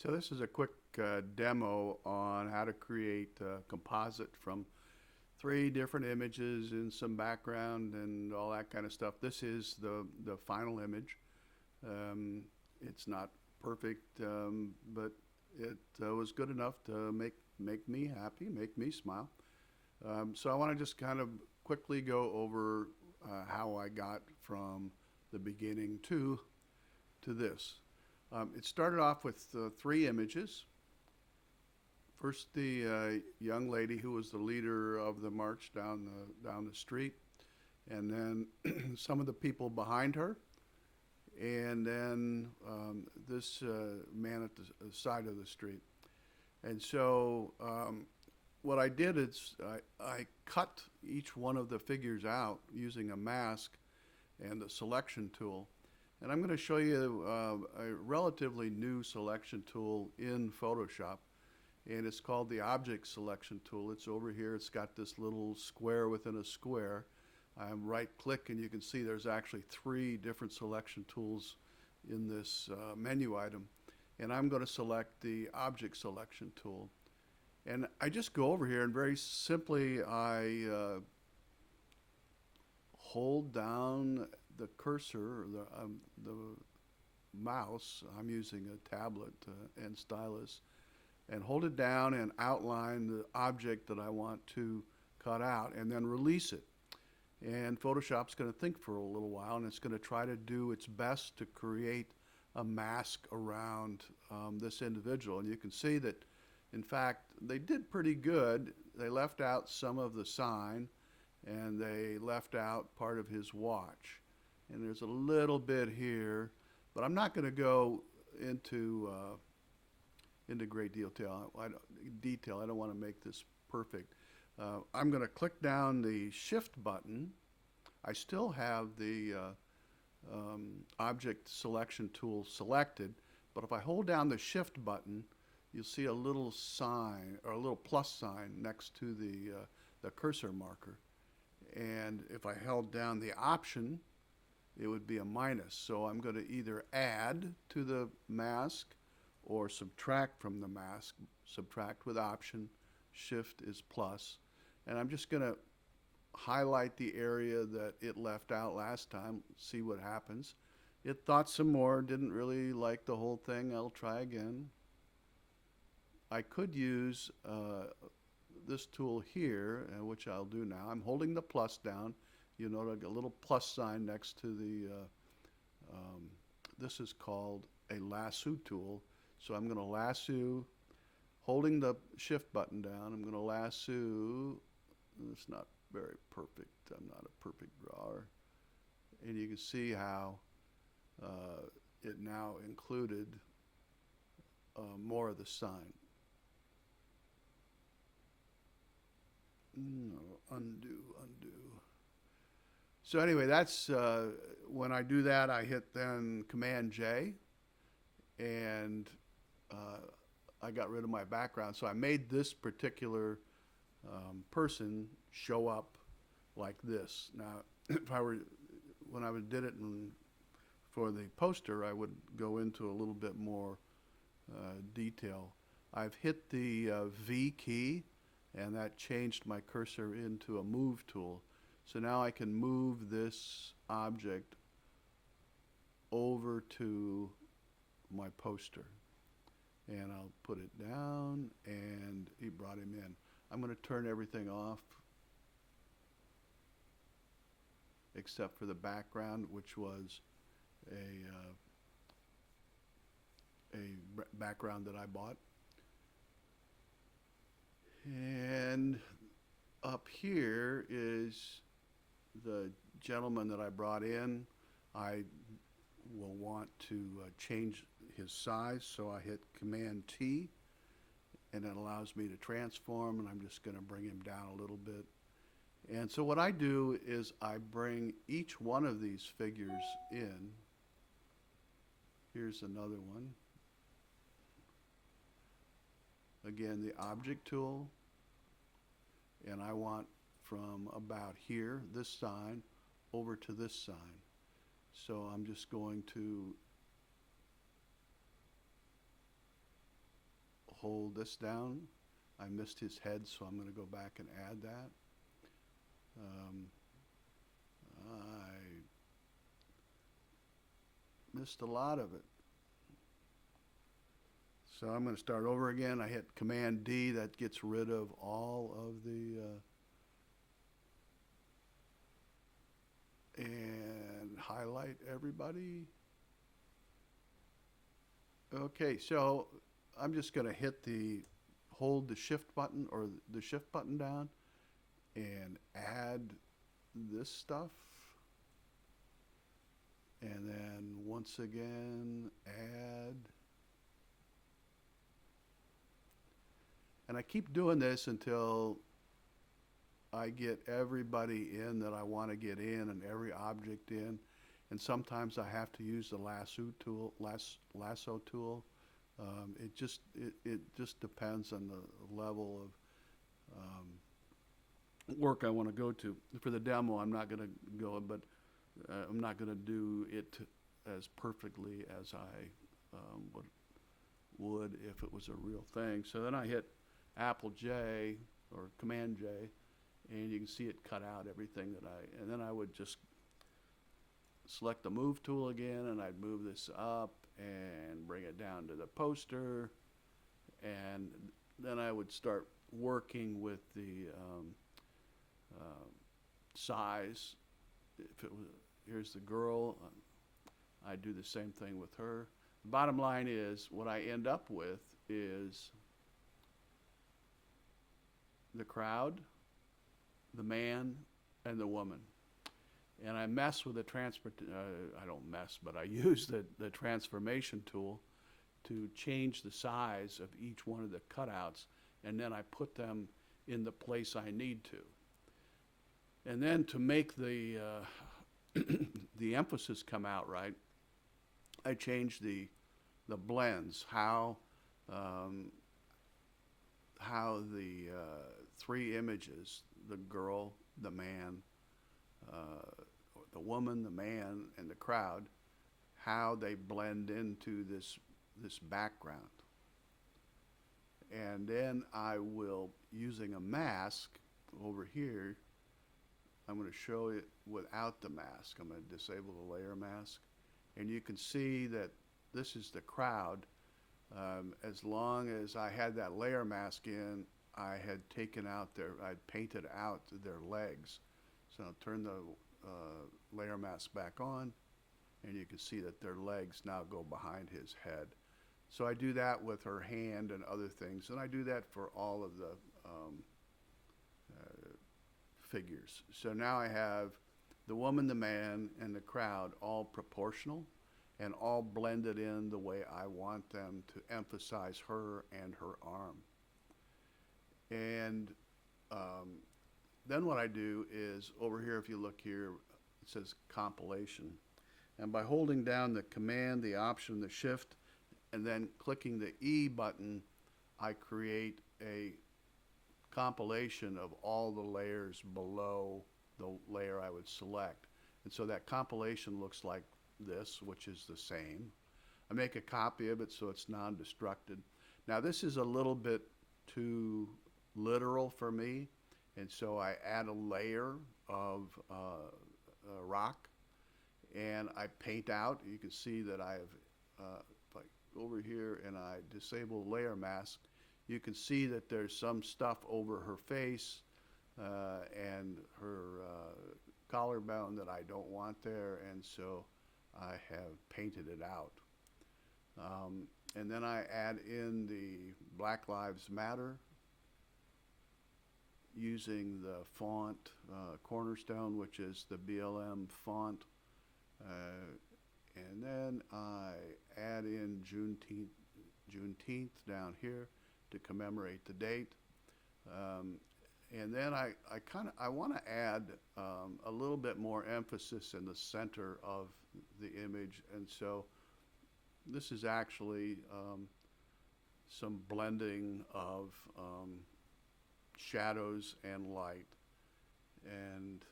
So this is a quick demo on how to create a composite from three different images and some background and all that kind of stuff. This is the final image. It's not perfect, but it was good enough to make me happy, make me smile. So I want to just kind of quickly go over how I got from the beginning to this. It started off with three images. First, the young lady who was the leader of the march down the street, and then some of the people behind her, and then this man at the side of the street. And so what I did is I cut each one of the figures out using a mask and the selection tool. And I'm going to show you a relatively new selection tool in Photoshop, and it's called the Object Selection Tool. It's over here. It's got this little square within a square. I right-click, and you can see there's actually three different selection tools in this menu item. And I'm going to select the Object Selection Tool. And I just go over here, and very simply I hold down the cursor, the mouse. I'm using a tablet and stylus, and hold it down and outline the object that I want to cut out, and then release it. And Photoshop's going to think for a little while, and it's going to try to do its best to create a mask around this individual. And you can see that, in fact, they did pretty good. They left out some of the sign, and they left out part of his watch. And there's a little bit here, but I'm not going to go into great detail. I don't want to make this perfect. I'm going to click down the Shift button. I still have the Object Selection Tool selected, but if I hold down the Shift button, you'll see a little sign, or a little plus sign next to the cursor marker. And if I held down the Option, it would be a minus. So I'm going to either add to the mask or subtract from the mask. Subtract with Option, Shift is plus. And I'm just going to highlight the area that it left out last time, see what happens. It thought some more, didn't really like the whole thing. I'll try again. I could use this tool here, which I'll do now. I'm holding the plus down. You note a little plus sign next to the, this is called a lasso tool. So I'm going to lasso, holding the Shift button down, I'm going to lasso. It's not very perfect. I'm not a perfect drawer. And you can see how it now included more of the sign. No, undo. So anyway, that's when I do that, I hit then Command J, and I got rid of my background. So I made this particular person show up like this. Now, if I were, when I did it for the poster, I would go into a little bit more detail. I've hit the V key, and that changed my cursor into a move tool. So now I can move this object over to my poster. And I'll put it down, and he brought him in. I'm going to turn everything off except for the background, which was a background that I bought. And up here is the gentleman that I brought in. I will want to change his size, so I hit Command T, and it allows me to transform, and I'm just going to bring him down a little bit. And so what I do is I bring each one of these figures in. Here's another one. Again, the Object tool, and I want from about here, this sign, over to this sign. So I'm just going to hold this down. I missed his head, so I'm going to go back and add that. I missed a lot of it. So I'm going to start over again. I hit Command D. That gets rid of all of the and highlight everybody. Okay, so I'm just going to hold the shift button or the shift button down and add this stuff. And then once again, add. And I keep doing this until I get everybody in that I want to get in and every object in. And sometimes I have to use the lasso tool. It just depends on the level of work I want to go to. For the demo, I'm not going to go, but I'm not going to do it as perfectly as I would if it was a real thing. So then I hit Apple J or Command J, and you can see it cut out everything and then I would just select the move tool again, and I'd move this up and bring it down to the poster, and then I would start working with the size. If it was, here's the girl, I'd do the same thing with her. The bottom line is, what I end up with is the crowd, the man, and the woman. And I mess with the I don't mess, but I use the transformation tool to change the size of each one of the cutouts, and then I put them in the place I need to. And then to make the the emphasis come out right, I change the blends, how the three images, the girl, the man, the woman, the man, and the crowd, how they blend into this background. And then I will, using a mask over here, I'm going to show it without the mask. I'm going to disable the layer mask. And you can see that this is the crowd. As long as I had that layer mask in, I had taken out I'd painted out their legs. So I'll turn the layer mask back on, and you can see that their legs now go behind his head. So I do that with her hand and other things, and I do that for all of the figures. So now I have the woman, the man, and the crowd all proportional and all blended in the way I want them to emphasize her and her arm. And then what I do is, over here, if you look here, it says compilation. And by holding down the command, the option, the shift, and then clicking the E button, I create a compilation of all the layers below the layer I would select. And so that compilation looks like this, which is the same. I make a copy of it so it's non-destructed. Now this is a little bit too literal for me, and so I add a layer of rock, and I paint out. You can see that I have, if I go over here and I disable layer mask, you can see that there's some stuff over her face and her collarbone that I don't want there, and so I have painted it out. And then I add in the Black Lives Matter using the font Cornerstone, which is the BLM font. And then I add in Juneteenth down here to commemorate the date. And then I want to add a little bit more emphasis in the center of the image, and so this is actually some blending of shadows and light, and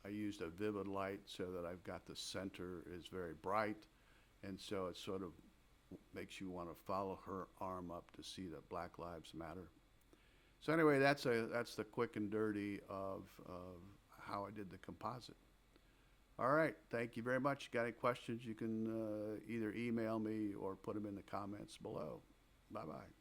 I used a vivid light so that I've got the center is very bright, and so it's sort of makes you want to follow her arm up to see that Black Lives Matter. So anyway, that's the quick and dirty of how I did the composite. All right, thank you very much. Got any questions, you can either email me or put them in the comments below. Bye-bye.